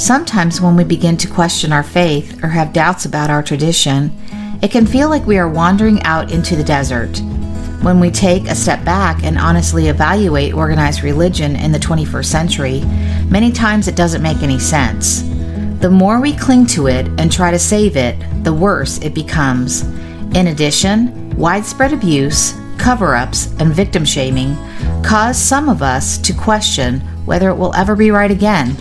Sometimes when we begin to question our faith or have doubts about our tradition, it can feel like we are wandering out into the desert. When we take a step back and honestly evaluate organized religion in the 21st century, many times it doesn't make any sense. The more we cling to it and try to save it, the worse it becomes. In addition, widespread abuse, cover-ups, and victim shaming cause some of us to question whether it will ever be right again.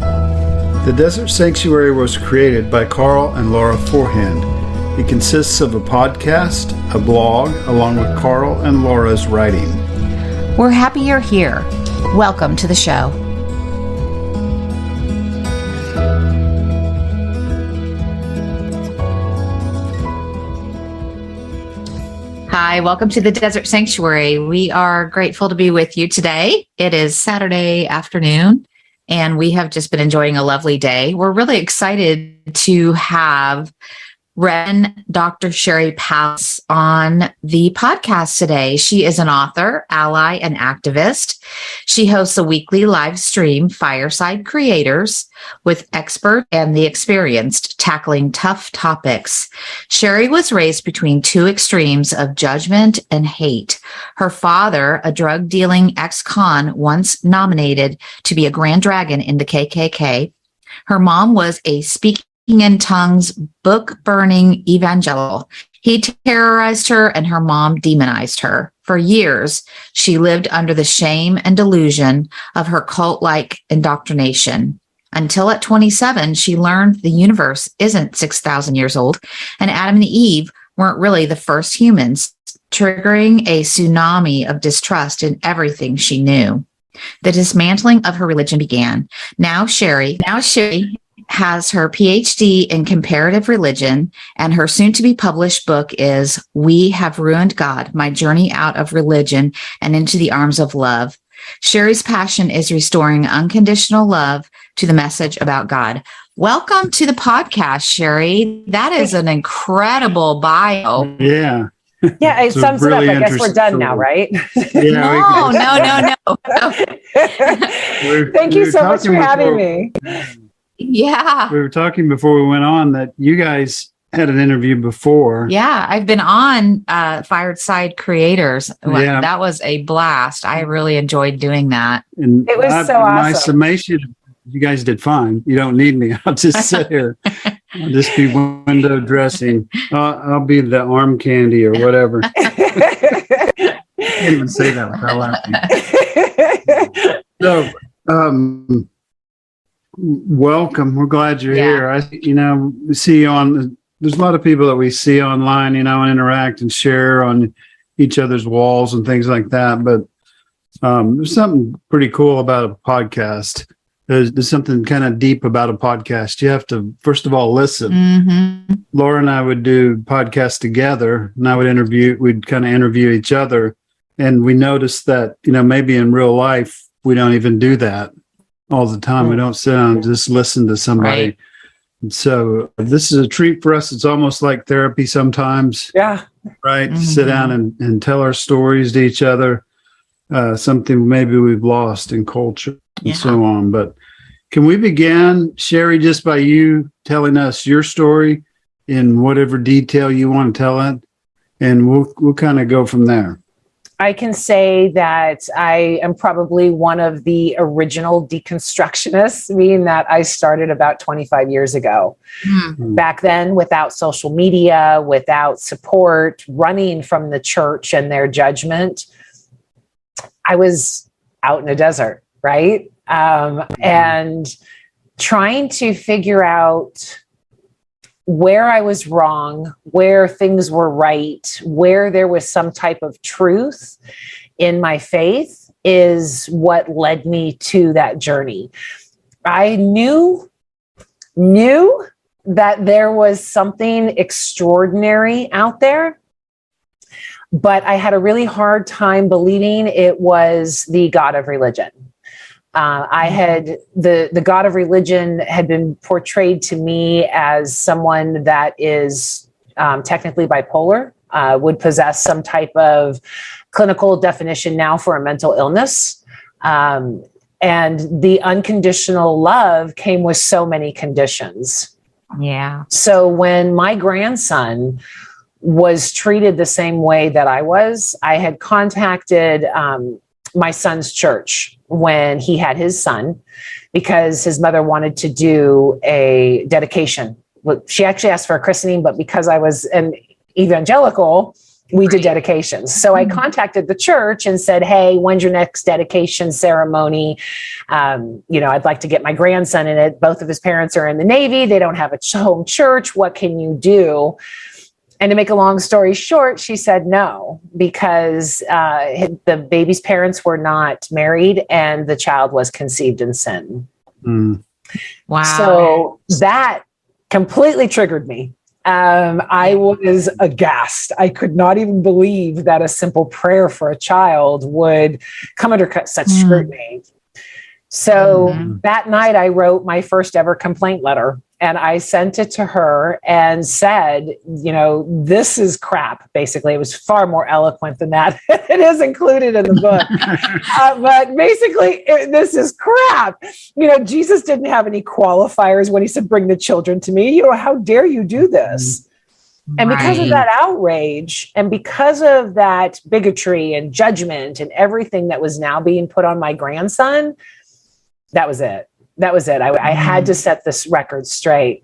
The Desert Sanctuary was created by Carl and Laura Forehand. It consists of a podcast, a blog, along with Carl and Laura's writing. We're happy you're here. Welcome to the show. Hi, welcome to the Desert Sanctuary. We are grateful to be with you today. It is Saturday afternoon, and we have just been enjoying a lovely day. We're really excited to have Reverend Dr. Sheri Pallas on the podcast today. She is an author, ally, and activist. She hosts a weekly live stream, Fireside Creators, with expert and the experienced, tackling tough topics. Sheri was raised between two extremes of judgment and hate. Her father, a drug-dealing ex-con, once nominated to be a Grand Dragon in the KKK. Her mom was a speaking in tongues, book-burning evangelical. He terrorized her, and her mom demonized her. For years, she lived under the shame and delusion of her cult-like indoctrination. Until at 27, she learned the universe isn't 6,000 years old, and Adam and Eve weren't really the first humans, triggering a tsunami of distrust in everything she knew. The dismantling of her religion began. Now Sheri has her PhD in comparative religion, and her soon-to-be published book is We Have Ruined God, My Journey Out of Religion and Into the Arms of Love. Sheri's passion is restoring unconditional love to the message about God. Welcome to the podcast, Sheri. That is an incrable bio. Yeah. Yeah, it sums it up. I guess we're done now, right? No. Thank you so much for having me. Yeah. We were talking before we went on that you guys had an interview before. Yeah, I've been on Fireside Creators. Yeah. That was a blast. I really enjoyed doing that. And it was so awesome. My summation, you guys did fine. You don't need me. I'll just sit here. I'll just be window dressing. I'll be the arm candy or whatever. I can't even say that without laughing. So, welcome. We're glad you're here. We see you on, there's a lot of people that we see online, and interact and share on each other's walls and things like that. But there's something pretty cool about a podcast. There's something kind of deep about a podcast. You have to, first of all, listen. Mm-hmm. Laura and I would do podcasts together, and we'd kind of interview each other. And we noticed that, maybe in real life, we don't even do that all the time. We don't sit down and just listen to somebody. Right. And so this is a treat for us. It's almost like therapy sometimes. Yeah. Right. Mm-hmm. Sit down and tell our stories to each other. Something maybe we've lost in culture and so on. But can we begin, Sheri, just by you telling us your story in whatever detail you want to tell it? And we'll kind of go from there. I can say that I am probably one of the original deconstructionists, meaning that I started about 25 years ago. Mm-hmm. Back then, without social media, without support, running from the church and their judgment, I was out in a desert, right? And trying to figure out where I was wrong, where things were right, where there was some type of truth in my faith is what led me to that journey. I knew that there was something extraordinary out there, but I had a really hard time believing it was the God of religion. The God of religion had been portrayed to me as someone that is technically bipolar, would possess some type of clinical definition now for a mental illness. And the unconditional love came with so many conditions. Yeah. So when my grandson was treated the same way that I had contacted my son's church when he had his son, because his mother wanted to do a dedication. She actually asked for a christening, but because I was an evangelical, we did dedications. So I contacted the church and said, hey, when's your next dedication ceremony? I'd like to get my grandson in it. Both of his parents are in the Navy. They don't have a home church. What can you do? And to make a long story short, she said no, because the baby's parents were not married and the child was conceived in sin. Mm. Wow. So that completely triggered me. I was aghast. I could not even believe that a simple prayer for a child would come under such scrutiny. So that night I wrote my first ever complaint letter, and I sent it to her and said, this is crap. Basically, it was far more eloquent than that. It is included in the book. But basically, this is crap. Jesus didn't have any qualifiers when he said, bring the children to me. How dare you do this? And because of that outrage, and because of that bigotry and judgment and everything that was now being put on my grandson, that was it. I had to set this record straight.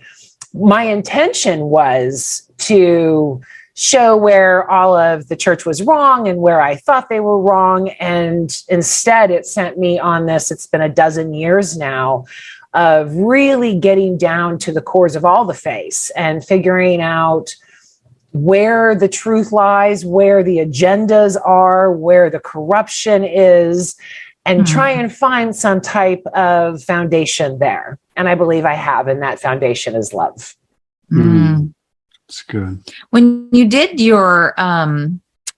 My intention was to show where all of the church was wrong and where I thought they were wrong. And instead, it sent me on this. It's been a dozen years now of really getting down to the cores of all the faiths and figuring out where the truth lies, where the agendas are, where the corruption is, and try and find some type of foundation there. And I believe I have, and that foundation is love. That's good. When you did your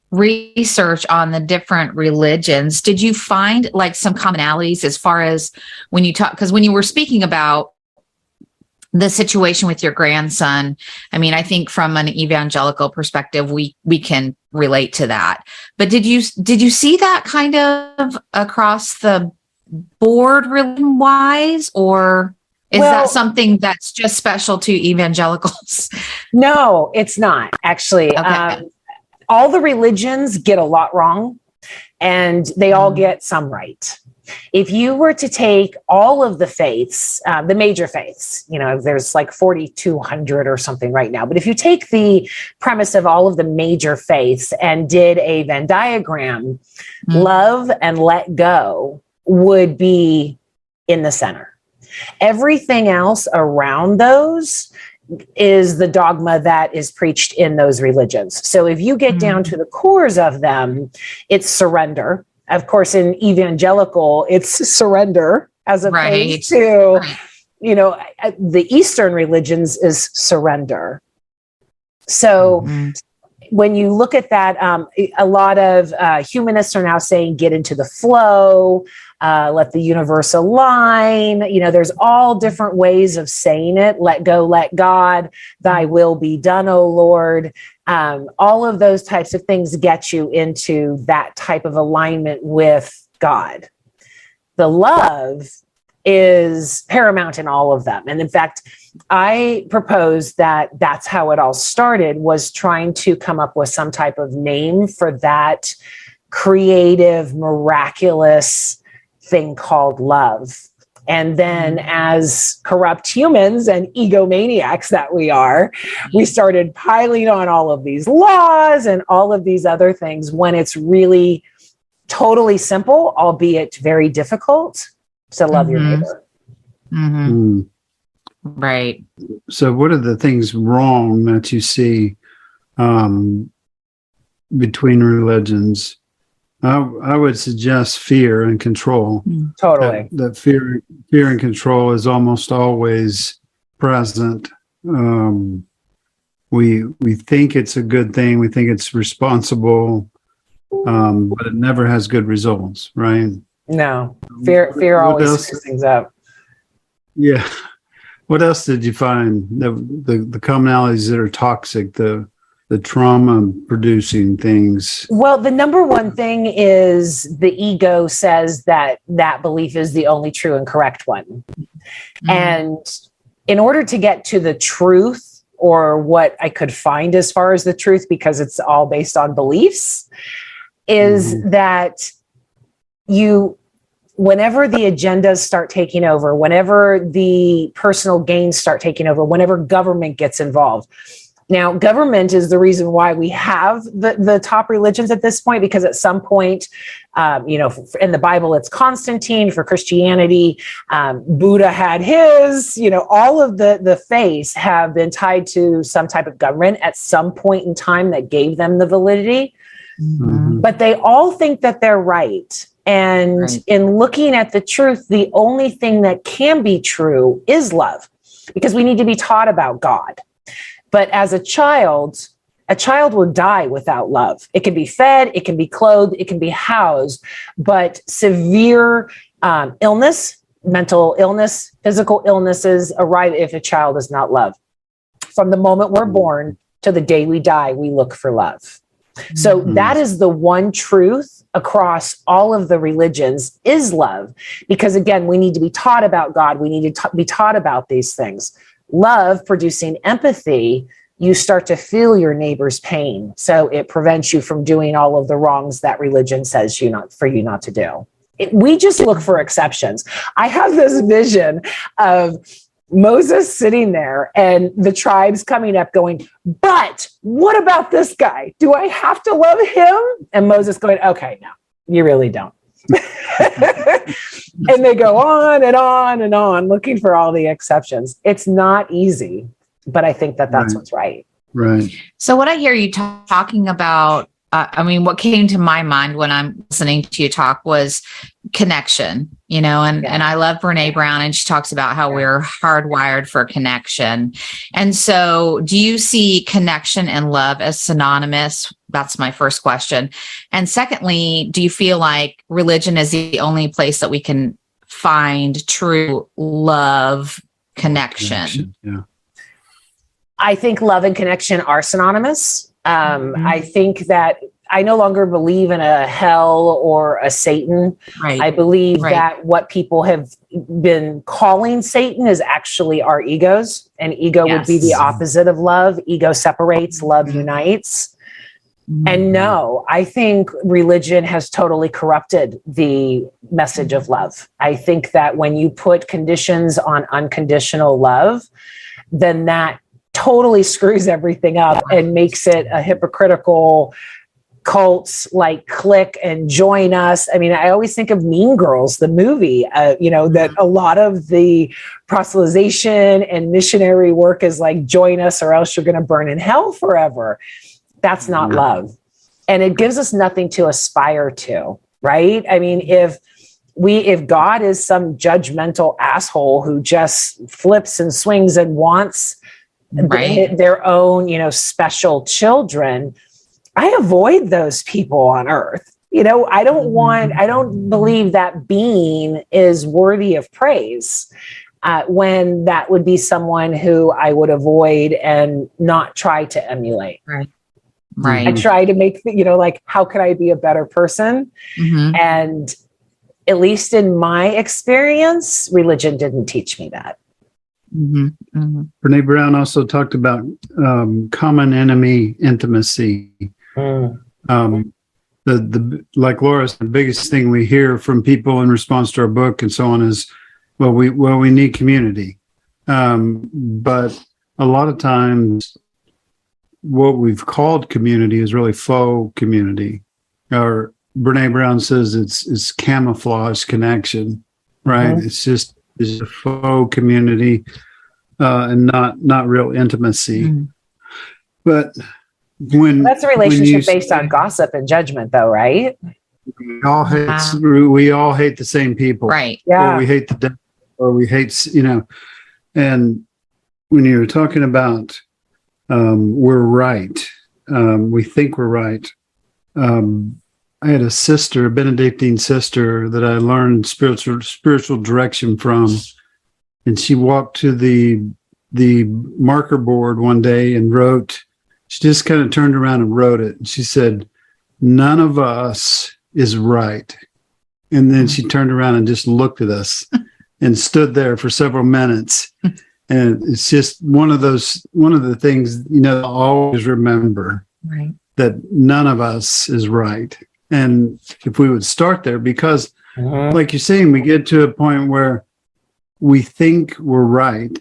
research on the different religions, did you find like some commonalities as far as when you talk, because when you were speaking about the situation with your grandson, I mean, I think from an evangelical perspective, we can relate to that. But did you see that kind of across the board religion wise, or is that something that's just special to evangelicals? No, it's not actually. Okay. All the religions get a lot wrong, and they all get some right. If you were to take all of the faiths, the major faiths, there's like 4,200 or something right now. But if you take the premise of all of the major faiths and did a Venn diagram, love and let go would be in the center. Everything else around those is the dogma that is preached in those religions. So if you get down to the cores of them, it's surrender. Of course, in evangelical, it's surrender as opposed to, the Eastern religions is surrender. So when you look at that, a lot of humanists are now saying, get into the flow, let the universe align. There's all different ways of saying it. Let go, let God, thy will be done, O Lord. All of those types of things get you into that type of alignment with God. The love is paramount in all of them. And in fact, I propose that that's how it all started, was trying to come up with some type of name for that creative, miraculous thing called love. And then as corrupt humans and egomaniacs that we are, we started piling on all of these laws and all of these other things when it's really totally simple, albeit very difficult, to love your neighbor. Right. So what are the things wrong that you see between religions? I would suggest fear and control. Totally. That fear and control is almost always present. We think it's a good thing. We think it's responsible, but it never has good results, right? No, fear always screws things up. Yeah. What else did you find? The commonalities that are toxic, the trauma producing things? Well, the number one thing is the ego says that that belief is the only true and correct one. And in order to get to the truth, or what I could find as far as the truth, because it's all based on beliefs, is that whenever the agendas start taking over, whenever the personal gains start taking over, whenever government gets involved. Now, government is the reason why we have the top religions at this point, because at some point, in the Bible, it's Constantine. For Christianity, Buddha had his, all of the faiths have been tied to some type of government at some point in time that gave them the validity. But they all think that they're right. And in looking at the truth, the only thing that can be true is love, because we need to be taught about God. But as a child will die without love. It can be fed, it can be clothed, it can be housed, but severe illness, mental illness, physical illnesses arrive if a child is not loved. From the moment we're born to the day we die, we look for love. So that is the one truth across all of the religions, is love. Because again, we need to be taught about God. We need to be taught about these things. Love producing empathy, you start to feel your neighbor's pain. So it prevents you from doing all of the wrongs that religion says for you not to do. We just look for exceptions. I have this vision of Moses sitting there and the tribes coming up going, but what about this guy? Do I have to love him? And Moses going, okay, no, you really don't. And they go on and on and on looking for all the exceptions. It's not easy, but I think that's what's right. Right. So what I hear you talking about, what came to my mind when I'm listening to you talk was connection, and I love Brene Brown, and she talks about how we're hardwired for connection. And so do you see connection and love as synonymous? That's my first question. And secondly, do you feel like religion is the only place that we can find true love, connection? Yeah. I think love and connection are synonymous. I think that I no longer believe in a hell or a Satan. Right. I believe that what people have been calling Satan is actually our egos, and ego would be the opposite of love. Ego separates, love unites. And no, I think religion has totally corrupted the message of love. I think that when you put conditions on unconditional love, then that totally screws everything up and makes it a hypocritical cults like click and join us. I always think of Mean Girls, the movie, that a lot of the proselytization and missionary work is like, join us or else you're going to burn in hell forever. That's not love. And it gives us nothing to aspire to, right? If God is some judgmental asshole who just flips and swings and wants their own, special children, I avoid those people on earth. I don't believe that being is worthy of praise, when that would be someone who I would avoid and not try to emulate. Right. I try to make, how could I be a better person? And at least in my experience, religion didn't teach me that. Brene Brown also talked about common enemy intimacy. Like Laura said, the biggest thing we hear from people in response to our book and so on is, we need community. But a lot of times what we've called community is really faux community. Or Brene Brown says it's camouflage connection, right? It's a faux community and not real intimacy. But that's a relationship based on gossip and judgment, though, right? We all hate the same people, right? Yeah, or we hate the devil, or we hate, And when you're talking about we're right, we think we're right. I had a sister, a Benedictine sister, that I learned spiritual direction from, and she walked to the marker board one day and wrote She just kind of turned around and wrote it. She said, "None of us is right." And then she turned around and just looked at us and stood there for several minutes. And it's just one of the things, I'll always remember, Right. that none of us is right. And if we would start there, because like you're saying, we get to a point where we think we're right.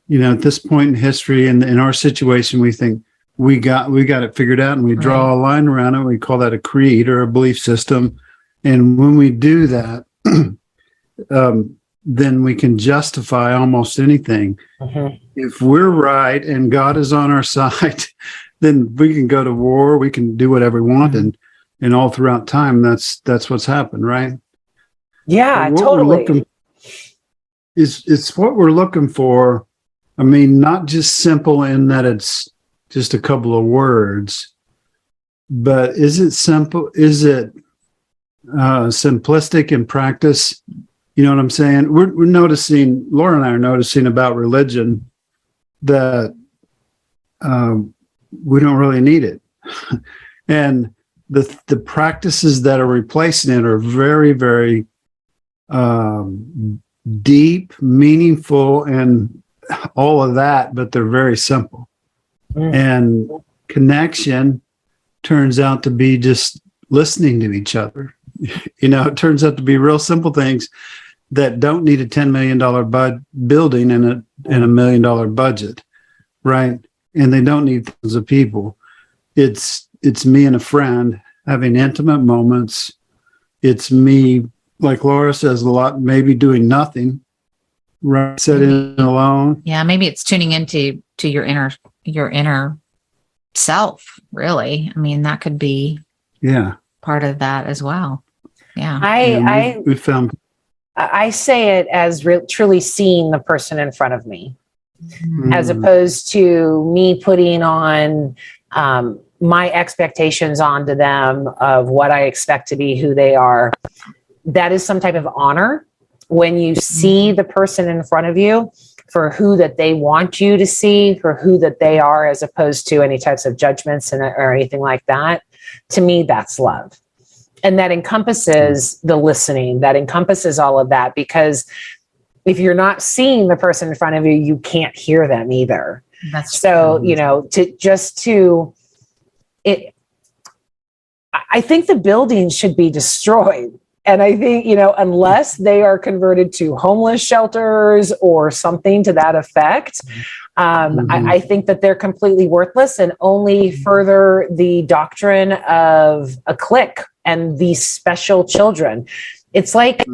At this point in history and in our situation, we think we got it figured out, and we draw a line around it. We call that a creed or a belief system. And when we do that, then we can justify almost anything. If we're right and God is on our side, then we can go to war. We can do whatever we want, and all throughout time, that's what's happened, right? Yeah, totally. It's what we're looking for. I mean, not just simple in that it's just a couple of words, but is it simple? Is it simplistic in practice? You know what I'm saying? We're noticing, Laura and I are noticing about religion that we don't really need it. And the practices that are replacing it are very, very deep, meaningful, and all of that, but they're very simple. And connection turns out to be just listening to each other. It turns out to be real simple things that don't need a $10 million building and a $1 million budget, right? And they don't need thousands of people. It's me and a friend having intimate moments. It's me, like Laura says a lot, maybe doing nothing, right? Sitting alone. Yeah, maybe it's tuning into your inner self, really. I mean, that could be part of that as well. Yeah. We found. I say it as truly seeing the person in front of me, as opposed to me putting on my expectations onto them of what I expect to be who they are. That is some type of honor when you see the person in front of you for who that they want you to see, for who that they are, as opposed to any types of judgments or anything like that. To me, that's love. And that encompasses the listening, that encompasses all of that, because if you're not seeing the person in front of you, you can't hear them either. That's so, I think the buildings should be destroyed. And I think, unless they are converted to homeless shelters or something to that effect, I think that they're completely worthless and only further the doctrine of a clique and these special children. It's like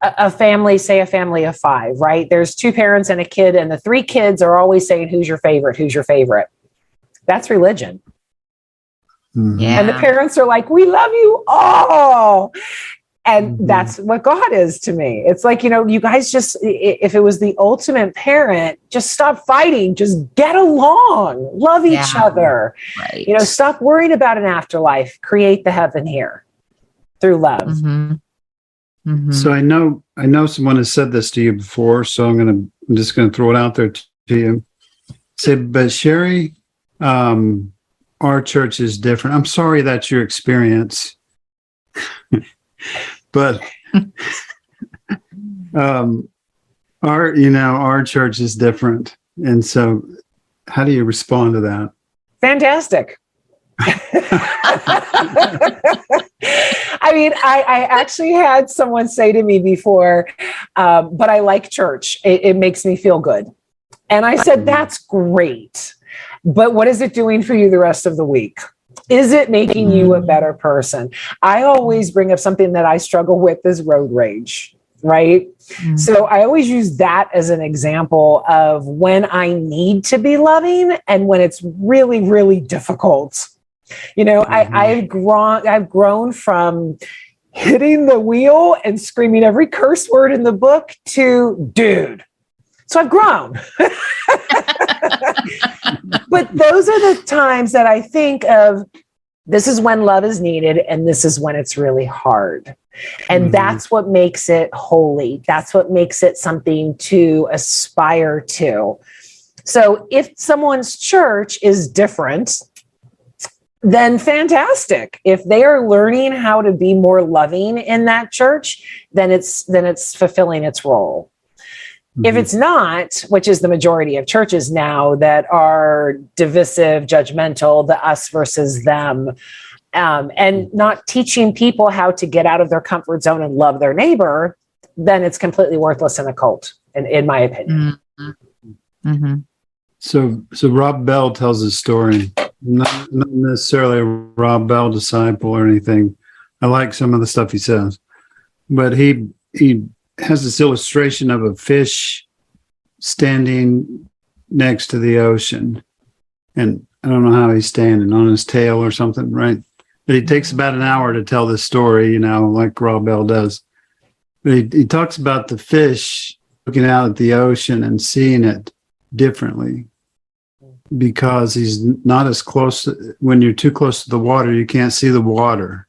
a family, say a family of 5, right? There's 2 parents and a kid, and the 3 kids are always saying, "Who's your favorite? Who's your favorite?" That's religion. Yeah. And the parents are like, "We love you all." And that's what God is to me. It's like, you guys just, if it was the ultimate parent, just stop fighting, just get along, love each other, right. Stop worrying about an afterlife, create the heaven here through love. So I know someone has said this to you before, so I'm just going to throw it out there to you. Say, but Sheri, our church is different. I'm sorry that's your experience. But our church is different. And so how do you respond to that? Fantastic. I mean, I actually had someone say to me before, but I like church. It makes me feel good. And I said, that's great. But what is it doing for you the rest of the week? Is it making you a better person? I always bring up something that I struggle with is road rage, right? So I always use that as an example of when I need to be loving and when it's really, really difficult. I've grown from hitting the wheel and screaming every curse word in the book to dude. So I've grown. But those are the times that I think of, this is when love is needed and this is when it's really hard. And that's what makes it holy. That's what makes it something to aspire to. So if someone's church is different, then fantastic. If they are learning how to be more loving in that church, then it's fulfilling its role. Mm-hmm. If it's not, which is the majority of churches now that are divisive, judgmental, the us versus them, and not teaching people how to get out of their comfort zone and love their neighbor, then it's completely worthless in a cult, in my opinion. Mm-hmm. Mm-hmm. So Rob Bell tells his story, not necessarily a Rob Bell disciple or anything. I like some of the stuff he says, but he has this illustration of a fish standing next to the ocean, and I don't know how he's standing, on his tail or something, right? But he takes about an hour to tell this story, like Rob Bell does. But he talks about the fish looking out at the ocean and seeing it differently, because he's not as close. When you're too close to the water, you can't see the water.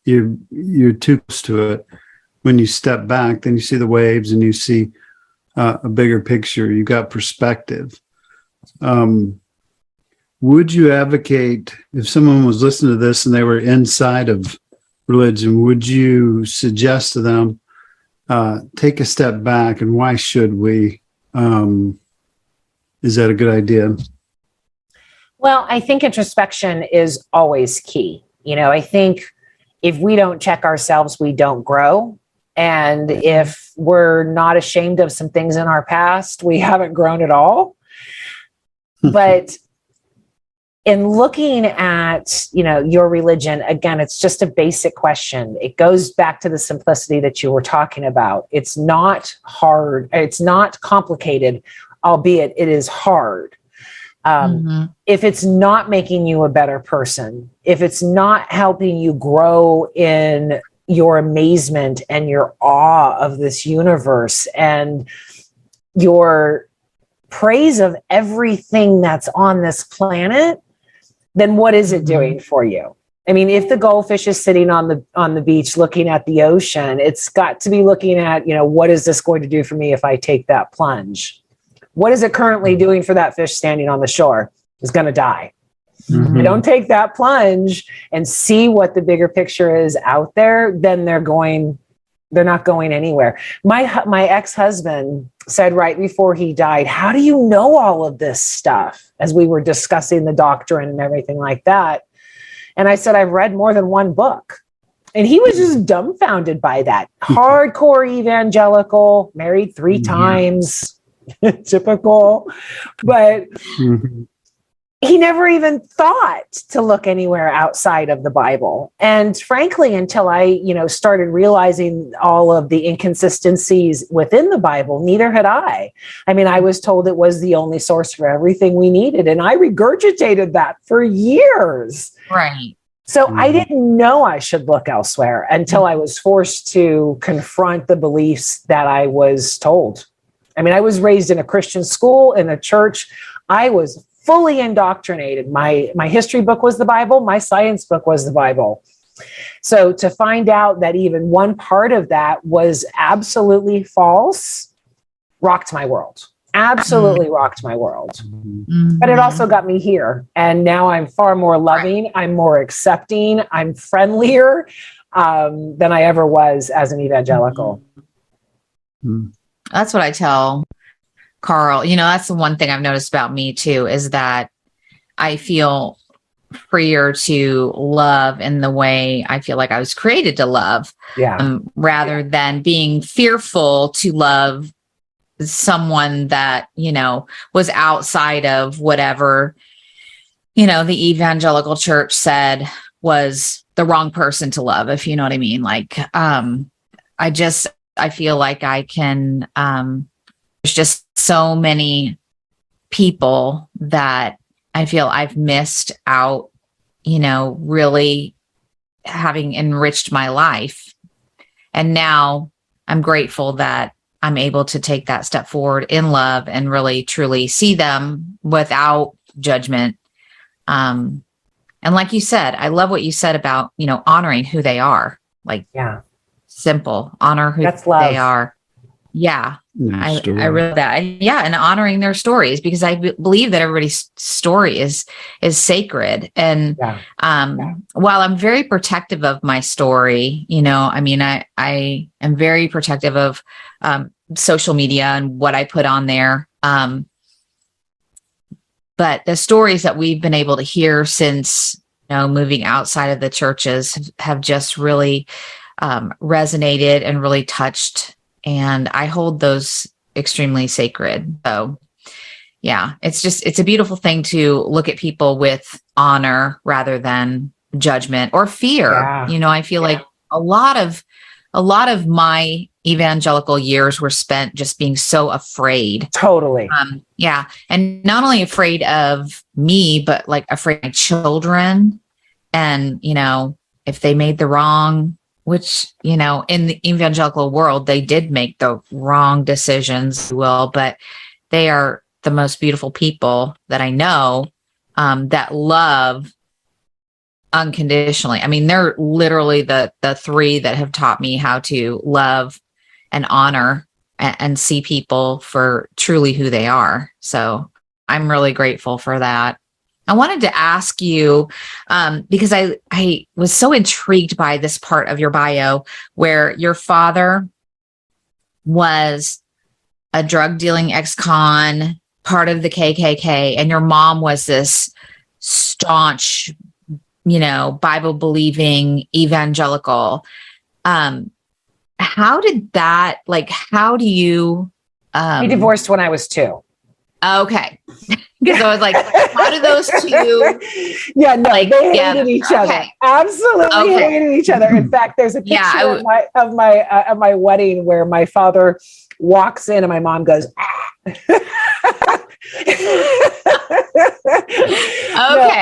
You're too close to it. When you step back, then you see the waves and you see a bigger picture. You got perspective. Would you advocate, if someone was listening to this and they were inside of religion, would you suggest to them, take a step back, and why should we? Is that a good idea? Well, I think introspection is always key. I think if we don't check ourselves, we don't grow. And if we're not ashamed of some things in our past, we haven't grown at all. But in looking at, your religion, again, it's just a basic question. It goes back to the simplicity that you were talking about. It's not hard. It's not complicated, albeit it is hard. If it's not making you a better person, if it's not helping you grow in your amazement and your awe of this universe and your praise of everything that's on this planet, then what is it doing for you? I mean, if the goldfish is sitting on the beach looking at the ocean, it's got to be looking at, what is this going to do for me if I take that plunge? What is it currently doing for that fish standing on the shore? It's going to die. Mm-hmm. If you don't take that plunge and see what the bigger picture is out there, then they're not going anywhere. My ex-husband said right before he died, "How do you know all of this stuff?" As we were discussing the doctrine and everything like that. And I said, "I've read more than one book." And he was just dumbfounded by that. Hardcore evangelical, married 3 times, typical. But he never even thought to look anywhere outside of the Bible. And frankly, until I, started realizing all of the inconsistencies within the Bible, neither had I. I mean, I was told it was the only source for everything we needed. And I regurgitated that for years. Right. So I didn't know I should look elsewhere until I was forced to confront the beliefs that I was told. I mean, I was raised in a Christian school, in a church. I was fully indoctrinated. My history book was the Bible. My science book was the Bible. So to find out that even one part of that was absolutely false rocked my world. Absolutely rocked my world. Mm-hmm. But it also got me here. And now I'm far more loving. I'm more accepting. I'm friendlier than I ever was as an evangelical. Mm-hmm. That's what I tell Carl. That's the one thing I've noticed about me too, is that I feel freer to love in the way I feel like I was created to love, rather than being fearful to love someone that, was outside of whatever, the evangelical church said was the wrong person to love, if you know what I mean. Like, I feel like I can, there's just so many people that I feel I've missed out, really having enriched my life. And now I'm grateful that I'm able to take that step forward in love and really truly see them without judgment. And like you said, I love what you said about, honoring who they are. Like, simple, honor who they are. Yeah. I really that. Yeah. And honoring their stories, because I believe that everybody's story is sacred. And, while I'm very protective of my story, I mean, I am very protective of, social media and what I put on there. But the stories that we've been able to hear since, moving outside of the churches have just really, resonated and really touched. And I hold those extremely sacred. So yeah, it's a beautiful thing to look at people with honor rather than judgment or fear. Yeah. I feel like a lot of my evangelical years were spent just being so afraid. Totally. Yeah. And not only afraid of me, but like afraid of my children. And, if they made the wrong, which, in the evangelical world, they did make the wrong decisions, but they are the most beautiful people that I know, that love unconditionally. I mean, they're literally the three that have taught me how to love and honor and see people for truly who they are. So I'm really grateful for that. I wanted to ask you, because I was so intrigued by this part of your bio where your father was a drug dealing ex-con, part of the KKK, and your mom was this staunch, Bible believing evangelical. How did that, how do you? We divorced when I was 2. Okay. Because I was like, how do those two? Yeah, no, they hated each other. Absolutely hated each other. In fact, there's a picture of my wedding where my father walks in and my mom goes, ah. Okay,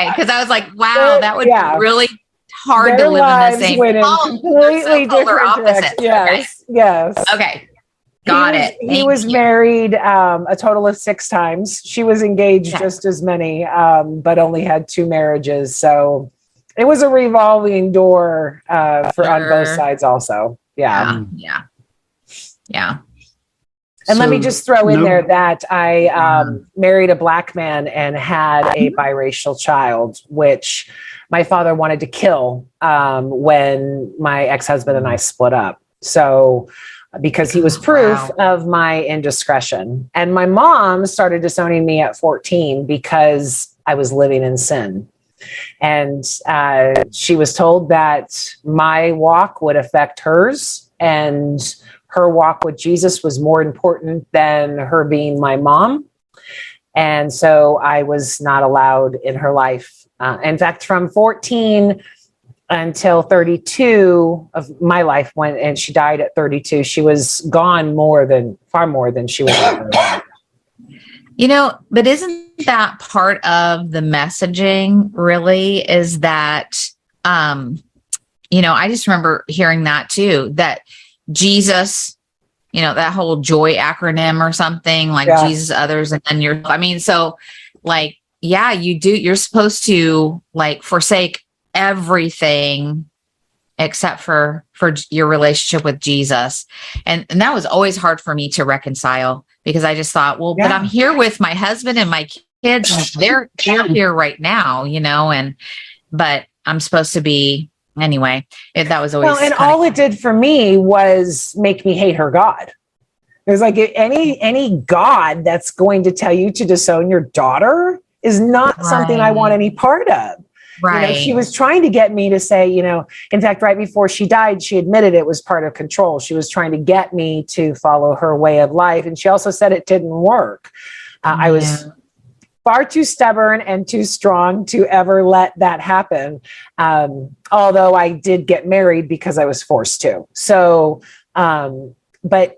because I was like, wow, that would be really hard to live in the same. Went in completely different directions. Yes, yes. Okay. Got it. He was married a total of 6 times. She was engaged just as many, but only had 2 marriages. So it was a revolving door for on both sides also. Yeah. And let me just throw in there that I married a Black man and had a biracial child, which my father wanted to kill when my ex-husband and I split up. So because he was proof of my indiscretion. And my mom started disowning me at 14 because I was living in sin. And she was told that my walk would affect hers, and her walk with Jesus was more important than her being my mom. And so I was not allowed in her life. In fact, from 14 until 32 of my life went, and she died at 32. She was gone far more than she was ever alive. But isn't that part of the messaging really, is that, I just remember hearing that too, that Jesus, that whole JOY acronym or something, like Jesus, others, and then you're supposed to forsake everything except for your relationship with Jesus. And that was always hard for me to reconcile, because I just thought, but I'm here with my husband and my kids, and they're here right now, but I'm supposed to be anyway. That was always all it did for me was make me hate her God. There's any God that's going to tell you to disown your daughter is not something I want any part of. Right. She was trying to get me to say, in fact, right before she died, she admitted it was part of control. She was trying to get me to follow her way of life. And she also said it didn't work. I was far too stubborn and too strong to ever let that happen. Although I did get married because I was forced to. So, but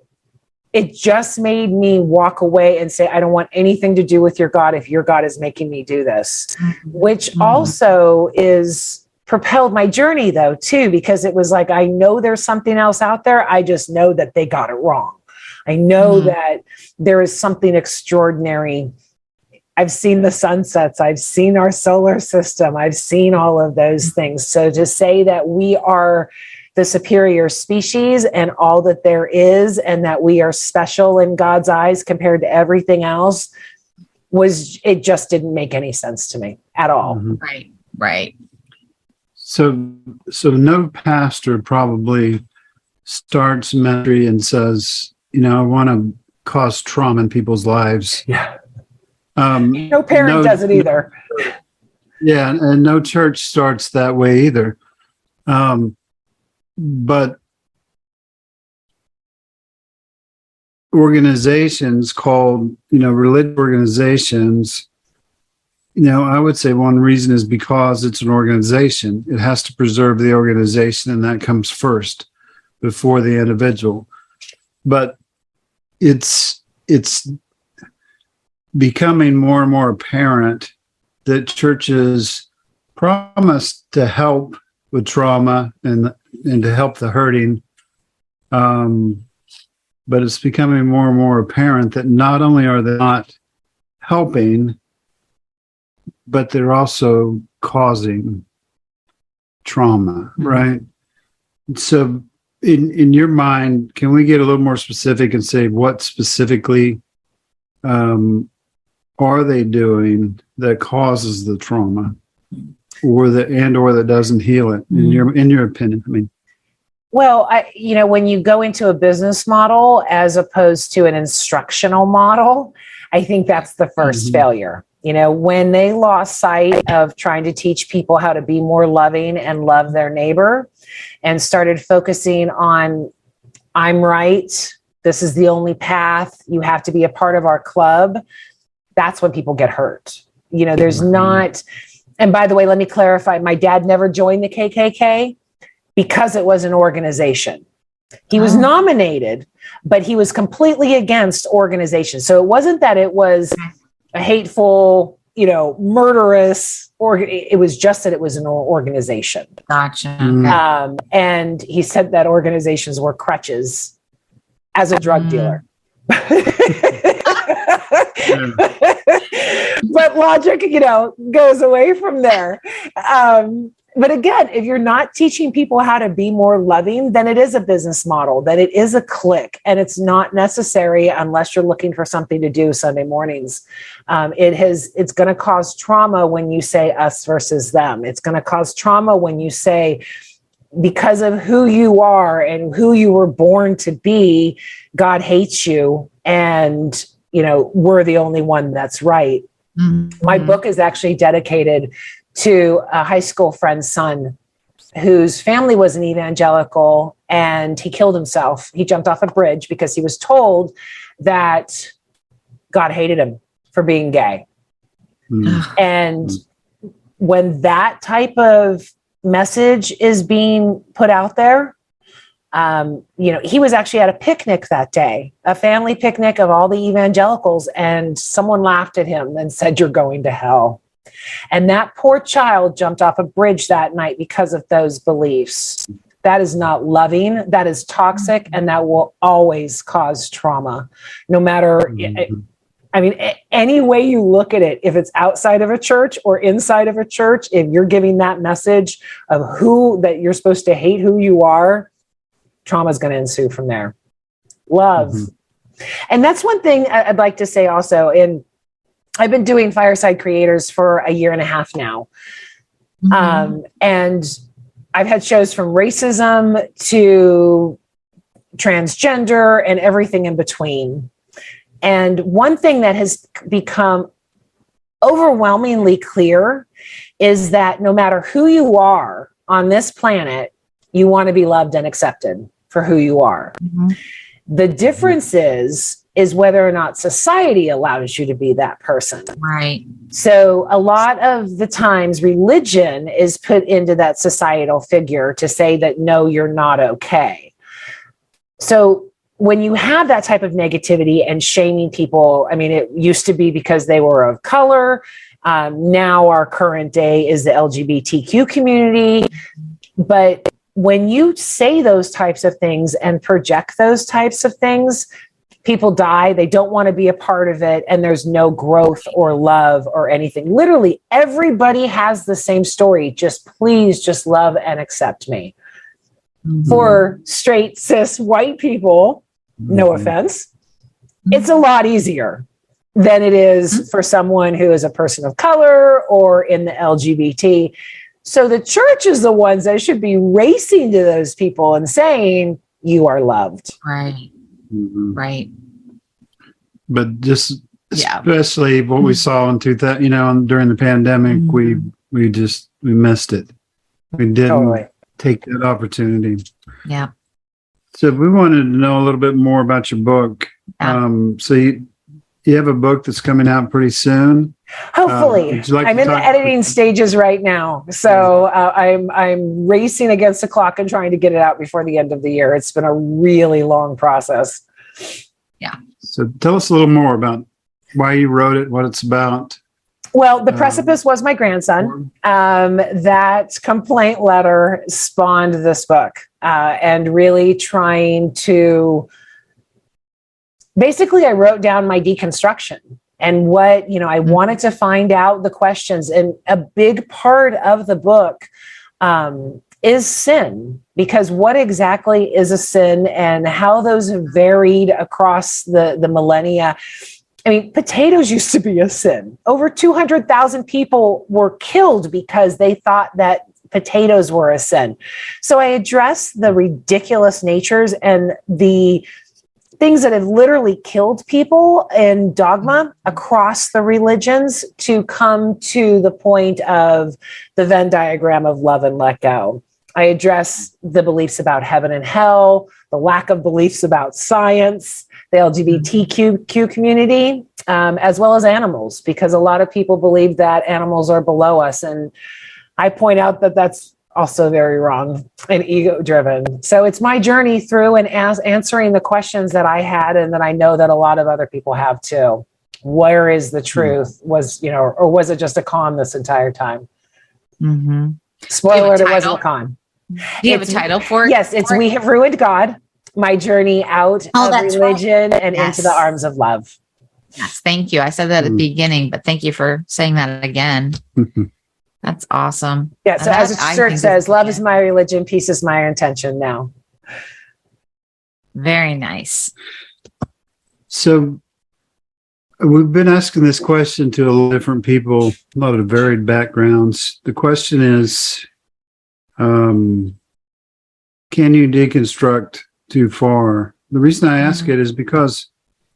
it just made me walk away and say, I don't want anything to do with your God if your God is making me do this, which also is propelled my journey though, too, because it was like, I know there's something else out there. I just know that they got it wrong. I know that there is something extraordinary. I've seen the sunsets. I've seen our solar system. I've seen all of those things. So to say that we are the superior species and all that there is, and that we are special in God's eyes compared to everything else, it just didn't make any sense to me at all. Right. Right. So no pastor probably starts ministry and says, I want to cause trauma in people's lives. Yeah. No parent does it either. Yeah, and no church starts that way either. But organizations called, religious organizations, I would say one reason is because it's an organization. It has to preserve the organization, and that comes first before the individual. But it's becoming more and more apparent that churches promise to help with trauma and to help the hurting. But it's becoming more and more apparent that not only are they not helping, but they're also causing trauma, right? So in your mind, can we get a little more specific and say what specifically are they doing that causes the trauma, or that doesn't heal it? In your opinion, I mean. Well, when you go into a business model as opposed to an instructional model, I think that's the first failure. When they lost sight of trying to teach people how to be more loving and love their neighbor, and started focusing on, I'm right, this is the only path, you have to be a part of our club, that's when people get hurt. There's not, and by the way, let me clarify, my dad never joined the KKK because it was an organization. He was nominated, but he was completely against organization. So it wasn't that it was a hateful, murderous, or it was just that it was an organization. Gotcha. And he said that organizations were crutches as a drug dealer. But logic, goes away from there. But again, if you're not teaching people how to be more loving, then it is a business model, then it is a clique, and it's not necessary unless you're looking for something to do Sunday mornings. It's going to cause trauma when you say us versus them. It's going to cause trauma when you say, because of who you are and who you were born to be, God hates you, and we're the only one that's right. My book is actually dedicated to a high school friend's son whose family was an evangelical, and he killed himself. He jumped off a bridge because he was told that God hated him for being gay. And when that type of message is being put out there, he was actually at a picnic that day, a family picnic of all the evangelicals, and someone laughed at him and said, "You're going to hell." And that poor child jumped off a bridge that night because of those beliefs. That is not loving. That is toxic, and that will always cause trauma, no matter, any way you look at it, if it's outside of a church or inside of a church, if you're giving that message of that you're supposed to hate who you are, trauma is going to ensue from there. Love. And that's one thing I'd like to say also, I've been doing Fireside Creators for a year and a half now. And I've had shows from racism to transgender and everything in between. And one thing that has become overwhelmingly clear is that no matter who you are on this planet, you want to be loved and accepted for who you are. The difference is whether or not society allows you to be that person. Right. So a lot of the times religion is put into that societal figure to say that, no, you're not okay. So when you have that type of negativity and shaming people, it used to be because they were of color. Now our current day is the LGBTQ community. But when you say those types of things and project those types of things, people die, they don't want to be a part of it, and there's no growth or love or anything. Literally, everybody has the same story. Please love and accept me. For straight, cis, white people, no offense, it's a lot easier than it is for someone who is a person of color or in the LGBT. So the church is the ones that should be racing to those people and saying, you are loved. Right. Right. But just especially what we saw in 2000, during the pandemic, we missed it. We didn't take that opportunity. Yeah. So we wanted to know a little bit more about your book. So you have a book that's coming out pretty soon. Hopefully. I'm in the editing stages right now. So I'm racing against the clock and trying to get it out before the end of the year. It's been a really long process. Yeah. So tell us a little more about why you wrote it, what it's about. Well, The Precipice was my grandson. That complaint letter spawned this book, and really trying to, basically I wrote down my deconstruction and what, I wanted to find out the questions. And a big part of the book is sin, because what exactly is a sin and how those have varied across the millennia. I mean, potatoes used to be a sin. Over 200,000 people were killed because they thought that potatoes were a sin. So I addressed the ridiculous natures and the things that have literally killed people in dogma across the religions to come to the point of the Venn diagram of love and let go. I address the beliefs about heaven and hell, the lack of beliefs about science, the LGBTQ community, as well as animals, because a lot of people believe that animals are below us. And I point out that that's also very wrong and ego-driven. So it's my journey through and answering the questions that I had and that I know that a lot of other people have too. Where is the truth? Or was it just a con this entire time? Spoiler alert, it wasn't a con. Do you have a title for it? Yes, it's We Have Ruined God, my journey out of religion and into the arms of love. Yes, thank you. I said that at the beginning, but thank you for saying that again. That's awesome. Yeah, so as the church says, love is my religion, peace is my intention now. Very nice. So we've been asking this question to a lot of different people, a lot of varied backgrounds. The question is, can you deconstruct too far? The reason I ask it is because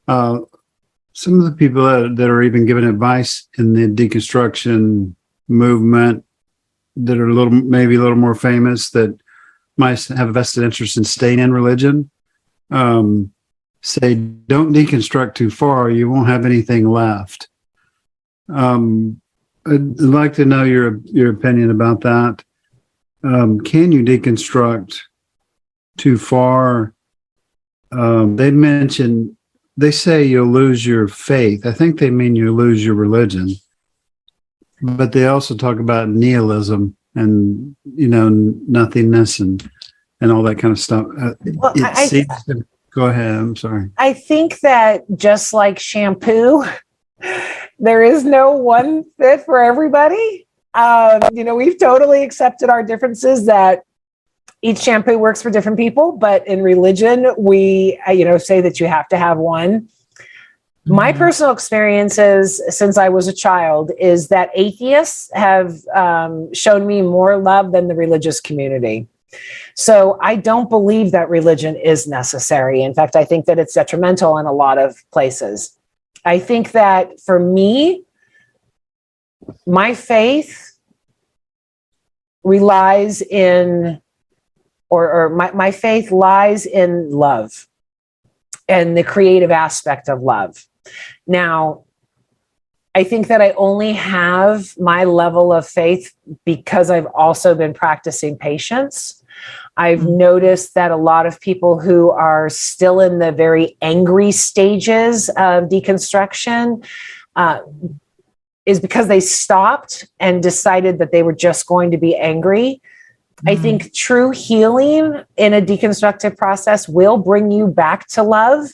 some of the people that are even giving advice in the deconstruction movement that are maybe a little more famous, that might have a vested interest in staying in religion, say, don't deconstruct too far, you won't have anything left. I'd like to know your opinion about that. Can you deconstruct too far? They say you'll lose your faith. I think they mean you lose your religion. But they also talk about nihilism and, nothingness and all that kind of stuff. Go ahead. I'm sorry. I think that just like shampoo, there is no one fit for everybody. We've totally accepted our differences, that each shampoo works for different people. But in religion, we, say that you have to have one. My personal experiences since I was a child is that atheists have shown me more love than the religious community. So I don't believe that religion is necessary. In fact, I think that it's detrimental in a lot of places. I think that for me, my faith relies in, or my faith lies in love and the creative aspect of love. Now, I think that I only have my level of faith because I've also been practicing patience. I've noticed that a lot of people who are still in the very angry stages of deconstruction is because they stopped and decided that they were just going to be angry. I think true healing in a deconstructive process will bring you back to love.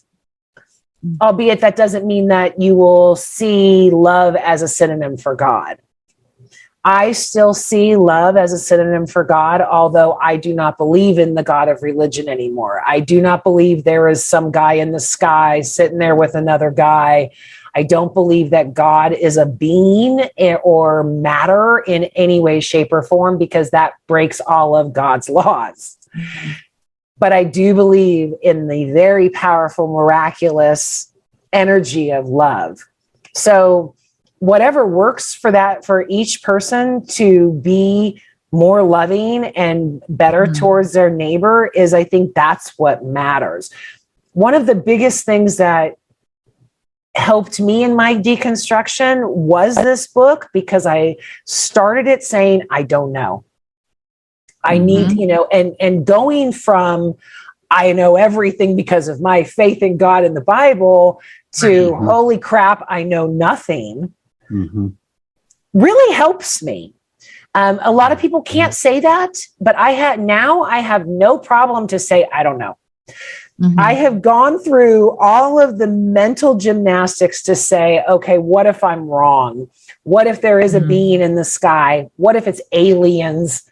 Albeit that doesn't mean that you will see love as a synonym for God. I still see love as a synonym for God, although I do not believe in the God of religion anymore. I do not believe there is some guy in the sky sitting there with another guy. I don't believe that God is a being or matter in any way, shape, or form, because that breaks all of God's laws. But I do believe in the very powerful, miraculous energy of love. So whatever works for each person to be more loving and better towards their neighbor is, I think that's what matters. One of the biggest things that helped me in my deconstruction was this book, because I started it saying, I don't know. I need, and going from, I know everything because of my faith in God and the Bible, to holy crap, I know nothing. Really helps me. A lot of people can't say that, but I have no problem to say, I don't know. I have gone through all of the mental gymnastics to say, okay, what if I'm wrong? What if there is a being in the sky? What if it's aliens?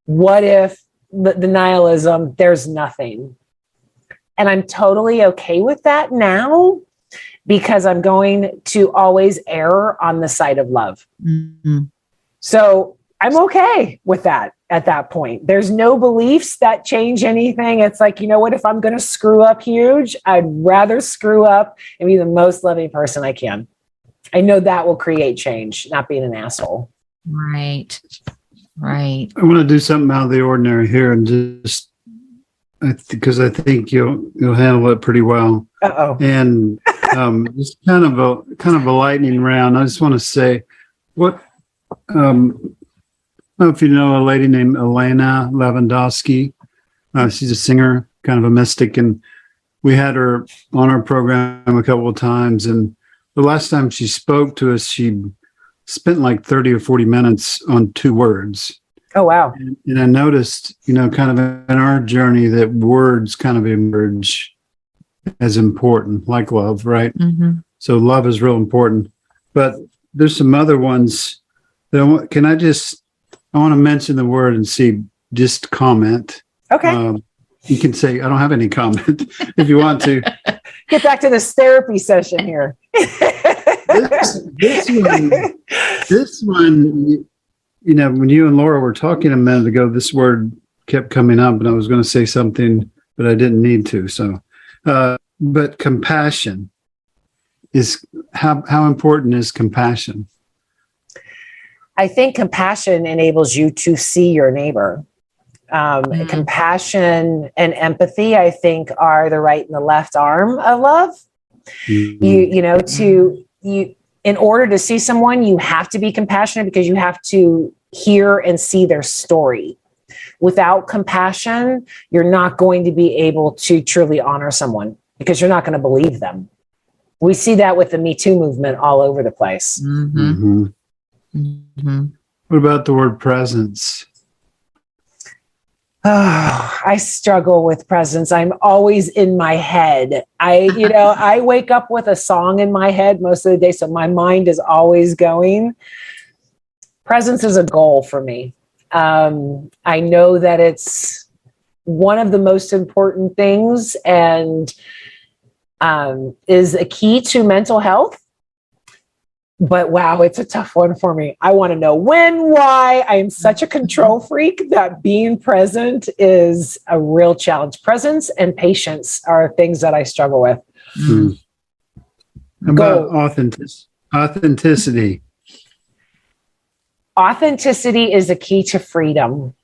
What if the nihilism, there's nothing? And I'm totally okay with that now, because I'm going to always err on the side of love. So I'm okay with that at that point. There's no beliefs that change anything. It's like, you know what, if I'm going to screw up huge, I'd rather screw up and be the most loving person I can. I know that will create change, not being an asshole. Right. I want to do something out of the ordinary here, and just because I think you'll handle it pretty well. And just kind of a lightning round. I just want to say, what I don't know if you know a lady named Elena Lewandowski. She's a singer, kind of a mystic, and we had her on our program a couple of times. And the last time she spoke to us, she spent like 30 or 40 minutes on 2 words. Oh, wow. And I noticed, kind of in our journey, that words kind of emerge as important, like love, right? So love is real important. But there's some other ones that I want to mention the word and see, just comment. Okay. You can say, I don't have any comment if you want to. Get back to this therapy session here. This one, when you and Laura were talking a minute ago, this word kept coming up, and I was going to say something, but I didn't need to. So, but compassion is how important is compassion? I think compassion enables you to see your neighbor. Compassion and empathy, I think, are the right and the left arm of love. In order to see someone, you have to be compassionate, because you have to hear and see their story. Without compassion, you're not going to be able to truly honor someone, because you're not going to believe them. We see that with the Me Too movement all over the place. What about the word presence? Oh, I struggle with presence. I'm always in my head. I wake up with a song in my head most of the day, so my mind is always going. Presence is a goal for me. I know that it's one of the most important things, and is a key to mental health. But wow, it's a tough one for me. I want to know when, why. I am such a control freak that being present is a real challenge. Presence and patience are things that I struggle with. About authenticity. Authenticity is a key to freedom.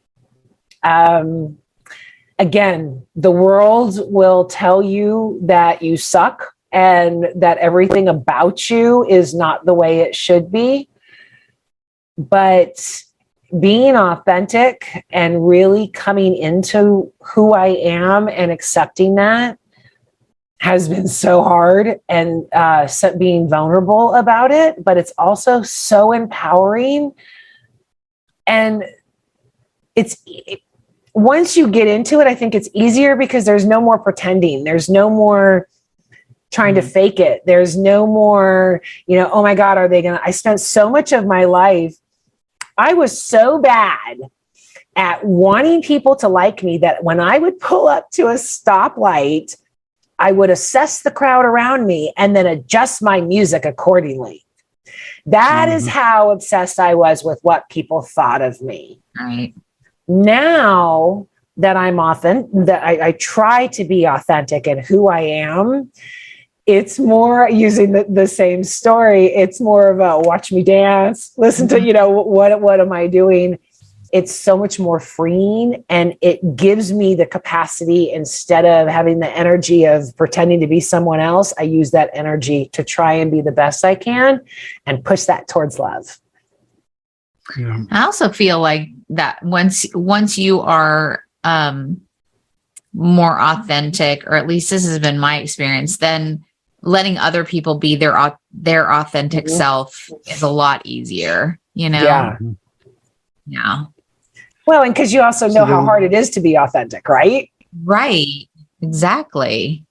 Again, the world will tell you that you suck, and that everything about you is not the way it should be. But being authentic and really coming into who I am and accepting that has been so hard, and being vulnerable about it, but it's also so empowering. And once you get into it, I think it's easier, because there's no more pretending. There's no more trying to fake it. There's no more, oh my God, are they I spent so much of my life I was so bad at wanting people to like me that when I would pull up to a stoplight, I would assess the crowd around me and then adjust my music accordingly. That is how obsessed I was with what people thought of me. Right. Now that I'm that I try to be authentic in who I am, it's more using the same story. It's more of a watch me dance, listen to, what am I doing? It's so much more freeing, and it gives me the capacity, instead of having the energy of pretending to be someone else, I use that energy to try and be the best I can and push that towards love. Yeah. I also feel like that once you are more authentic, or at least this has been my experience, then letting other people be their authentic self is a lot easier, Yeah. Yeah. Well, and because you also know how hard it is to be authentic, right? Right. Exactly.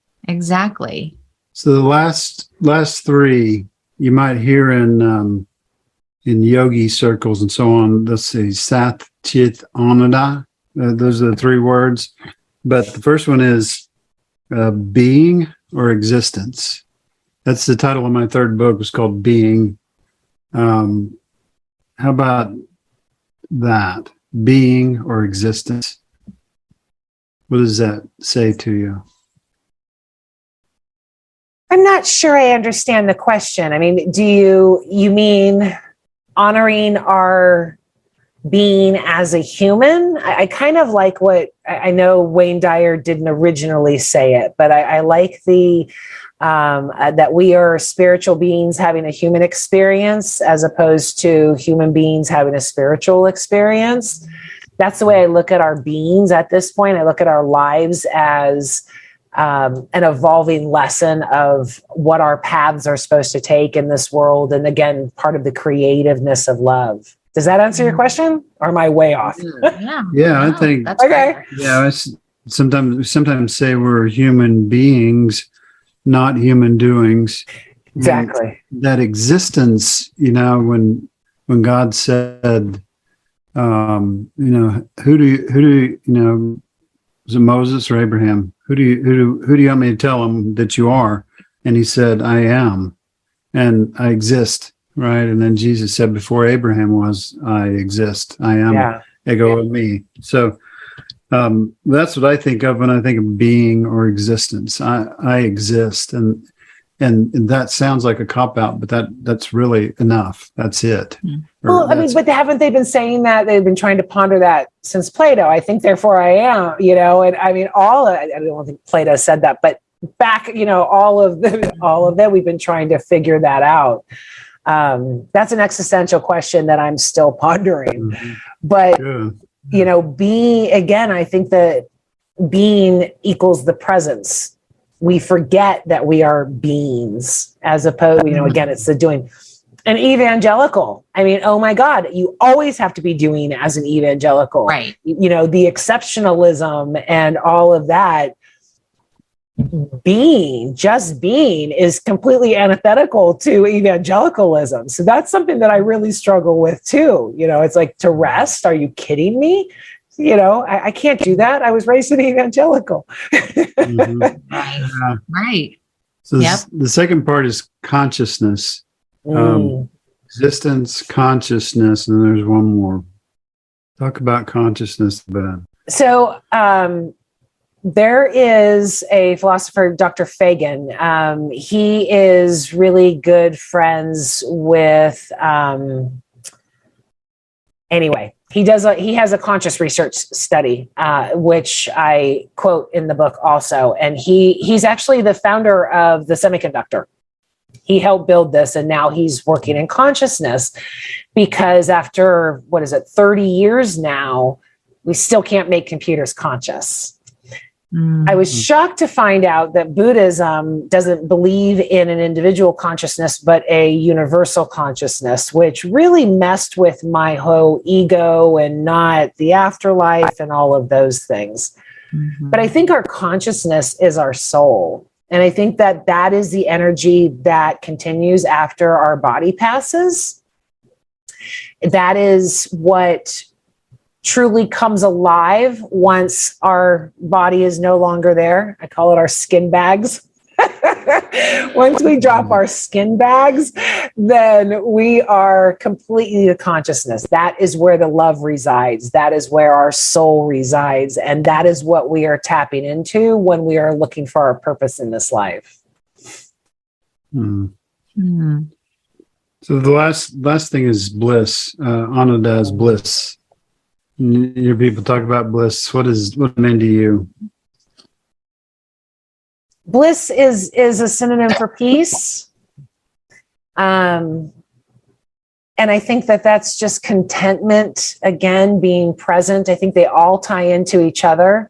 So the last three you might hear in yogi circles and so on. Let's see, Sat, Chit, Ananda. Those are the three words. But the first one is being or existence. That's the title of my third book. It's called Being. How about that? Being or existence? What does that say to you? I'm not sure I understand the question. I mean, do you mean honoring our being as a human? I kind of like what I know Wayne Dyer didn't originally say it, but I like the that we are spiritual beings having a human experience as opposed to human beings having a spiritual experience. That's the way I look at our beings at this point. I look at our lives as an evolving lesson of what our paths are supposed to take in this world. And again, part of the creativeness of love. Does that answer your question, or am I way off? Yeah, I think that's okay. Right. Yeah, sometimes say we're human beings, not human doings. Exactly. And that existence, when God said, who do was it Moses or Abraham? Who do you want me to tell him that you are? And he said, I am, and I exist. Right. And then Jesus said, before Abraham was, I exist. I am ego me. So that's what I think of when I think of being or existence. I exist. And that sounds like a cop-out, but that's really enough. That's it. Well, I mean, but haven't they been saying that? They've been trying to ponder that since Plato. I think, therefore I am, and I mean, I don't think Plato said that, but back, all of that, we've been trying to figure that out. That's an existential question that I'm still pondering. But, being, again, I think that being equals the presence. We forget that we are beings, as opposed, again, it's the doing. An evangelical. I mean, oh my God, you always have to be doing as an evangelical. Right. The exceptionalism and all of that. Just being is completely antithetical to evangelicalism. So that's something that I really struggle with too. It's like, to rest. Are you kidding me? I can't do that. I was raised an evangelical. Right. So the second part is consciousness, existence, consciousness, and then there's one more. Talk about consciousness, Ben. So, there is a philosopher, Dr. Fagan. He is really good friends with, anyway, he has a conscious research study, which I quote in the book also. And he's actually the founder of the semiconductor. He helped build this, and now he's working in consciousness, because after, 30 years now, we still can't make computers conscious. I was shocked to find out that Buddhism doesn't believe in an individual consciousness, but a universal consciousness, which really messed with my whole ego and not the afterlife and all of those things. But I think our consciousness is our soul. And I think that is the energy that continues after our body passes. That is what truly comes alive once our body is no longer there. I call it our skin bags. Once we drop our skin bags, then we are completely the consciousness. That is where the love resides. That is where our soul resides. And that is what we are tapping into when we are looking for our purpose in this life. So the last thing is bliss. Ananda is bliss. You hear people talk about bliss. What does it mean to you? Bliss is a synonym for peace. And I think that's just contentment, again, being present. I think they all tie into each other.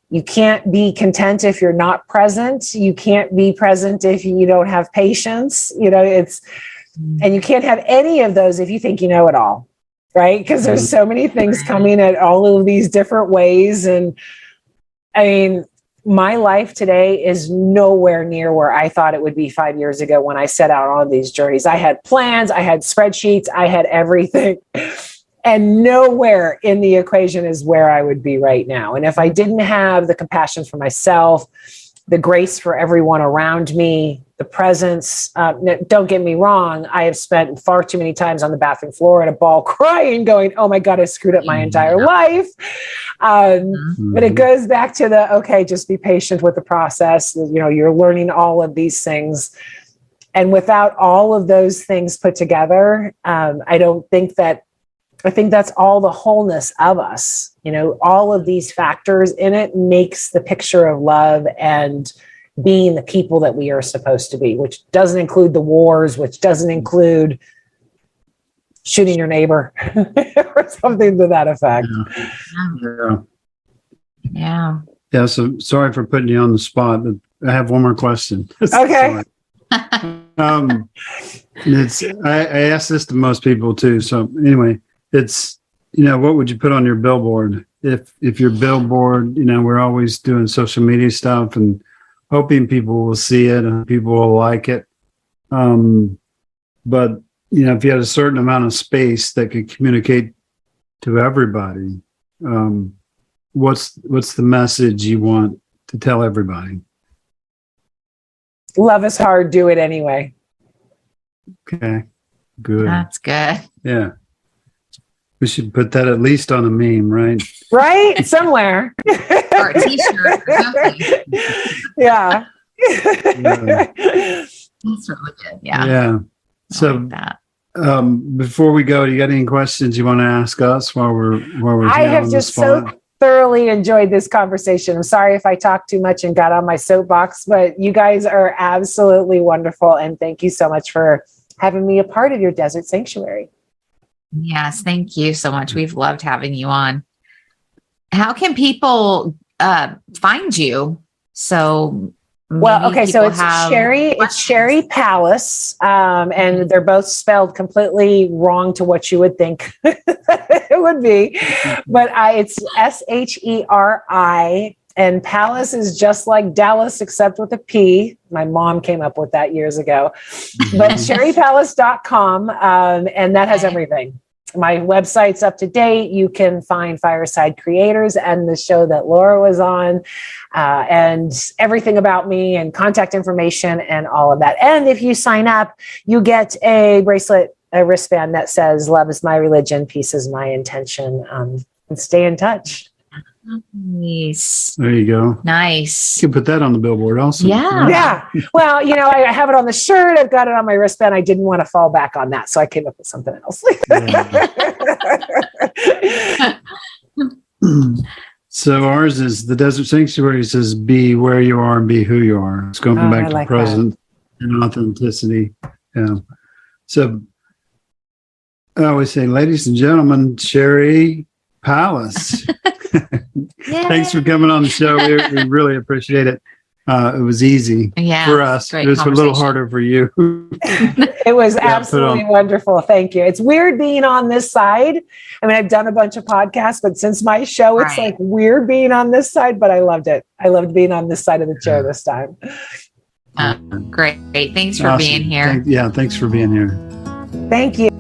You can't be content if you're not present. You can't be present if you don't have patience. And you can't have any of those if you think you know it all, right? Because there's so many things coming at all of these different ways. And I mean, my life today is nowhere near where I thought it would be 5 years ago when I set out on these journeys. I had plans, I had spreadsheets, I had everything. And nowhere in the equation is where I would be right now. And if I didn't have the compassion for myself, the grace for everyone around me, the presence, don't get me wrong, I have spent far too many times on the bathroom floor at a ball crying, going, oh my God, I screwed up my entire life. But it goes back to okay, just be patient with the process. You're learning all of these things. And without all of those things put together, I think that's all the wholeness of us. All of these factors in it makes the picture of love and being the people that we are supposed to be, which doesn't include the wars, which doesn't include shooting your neighbor or something to that effect. Yeah. So sorry for putting you on the spot, but I have one more question. Okay. I ask this to most people too. So anyway, it's, what would you put on your billboard? If your billboard, we're always doing social media stuff and hoping people will see it and people will like it. But, if you had a certain amount of space that could communicate to everybody, what's the message you want to tell everybody? Love is hard, do it anyway. Okay, good. That's good. Yeah. We should put that at least on a meme, right? Right? Somewhere. Or a t-shirt or something. Yeah. That's really good. Yeah. Yeah. So like that. Before we go, do you got any questions you want to ask us while we're I have just so thoroughly enjoyed this conversation. I'm sorry if I talked too much and got on my soapbox, but you guys are absolutely wonderful. And thank you so much for having me a part of your desert sanctuary. Yes, thank you so much. We've loved having you on. How can people find you? So, okay, so it's Sheri Pallas, and they're both spelled completely wrong to what you would think it would be, but it's Sheri, and Pallas is just like Dallas, except with a P. My mom came up with that years ago, but SheriPallas.com, and that has everything. My website's up to date. You can find Fireside Creators and the show that Laura was on, and everything about me and contact information and all of that. And if you sign up, you get a bracelet, a wristband that says, love is my religion, peace is my intention, and stay in touch. Nice. There you go. Nice. You can put that on the billboard also. Yeah. Yeah. Well, I have it on the shirt. I've got it on my wristband. I didn't want to fall back on that, so I came up with something else. So ours is the Desert Sanctuary says, be where you are and be who you are. It's going back to present and authenticity. Yeah. So I always say, ladies and gentlemen, Sheri Pallas. Thanks for coming on the show. We really appreciate it. It was easy for us. It was a little harder for you. It was absolutely wonderful. Thank you. It's weird being on this side. I mean, I've done a bunch of podcasts, but since my show, it's like weird being on this side, but I loved it. I loved being on this side of the chair this time. Great. Thanks for being here. Thanks for being here. Thank you.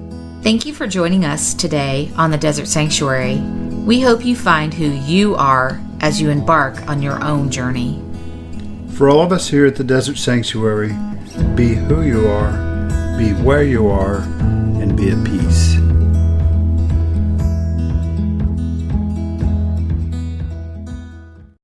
Thank you for joining us today on the Desert Sanctuary. We hope you find who you are as you embark on your own journey. For all of us here at the Desert Sanctuary, be who you are, be where you are, and be at peace.